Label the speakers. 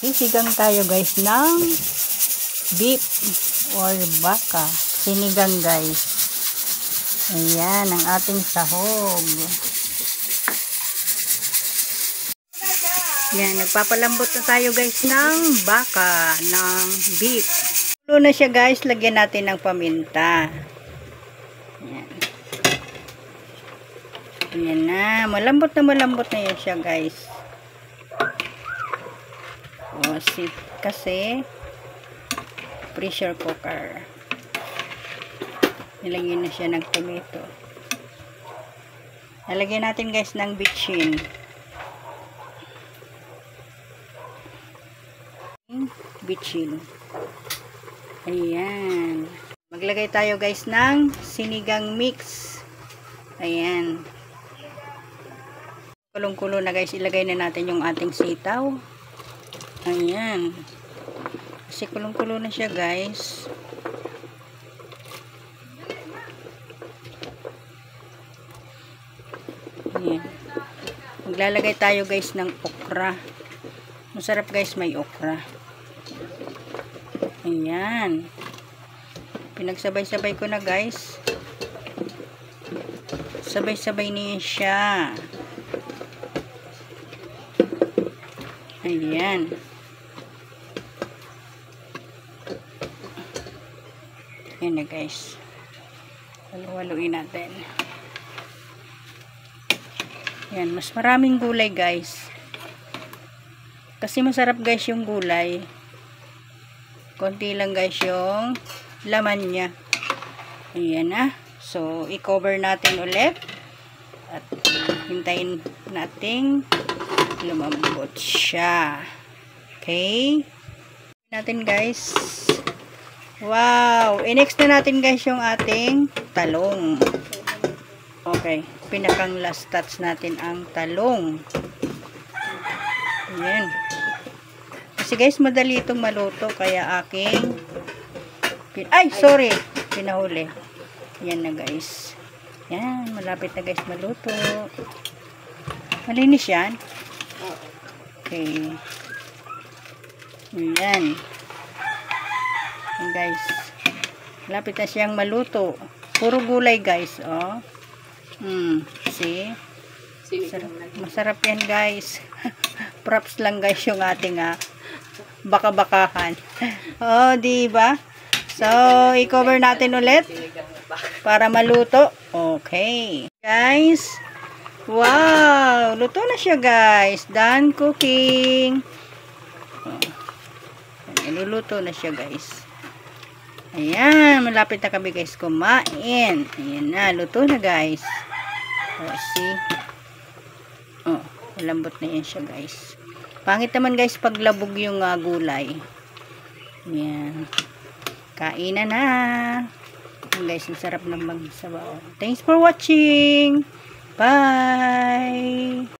Speaker 1: Sisigang tayo guys ng beef or baka. Sinigang guys. Ayan ang ating sahog. Yan, nagpapalambot na tayo guys ng baka, ng beef. Luto na siya guys, lagyan natin ng paminta. Yan. Ayan na, malambot na yan siya guys. O, kasi pressure cooker. Nilagyan na siya ng tomato. Nalagyan natin guys ng bitchin. Bitchin. Ayan. Maglagay tayo guys ng sinigang mix. Ayan. Kulong-kulo na guys. Ilagay na natin yung ating sitaw. Ayan. Kasi kulong-kulo na siya guys. Ayan. Maglalagay tayo guys ng okra. Masarap guys may okra. Ayan. Pinagsabay-sabay ko na guys. Sabay-sabay niya siya. Ayan. Ayan na guys. Halu-haluin natin. Ayan. Mas maraming gulay guys. Kasi masarap guys yung gulay. Konti lang guys yung laman niya. Ayan na. So, i-cover natin ulit. At hintayin natin lumambot siya. Okay. Natin guys. Wow. I-next na natin guys yung ating talong. Okay. Pinakang last touch natin ang talong. Ayan. Kasi guys, madali itong maluto. Kaya aking sorry. Pinahuli. Yan na guys. Yan. Malapit na guys maluto. Malinis yan. Okay. Yan. Yan guys. Malapit na siyang maluto. Puro gulay guys. Oh. See? Masarap yan guys. Props lang guys yung ating baka-bakahan. Oh, diba? So, i-cover natin ulit para maluto. Okay. Guys, wow! Luto na siya guys. Done cooking. Niluluto na siya guys. Ayan, malapit na kami guys kumain. Ayan na, luto na guys. Oh, see? Oh, malambot na yan siya guys. Pangit naman guys pag labog yung gulay. Ayan. Kainan na. Ayan guys, ang sarap ng magsabaw. Thanks for watching. Bye!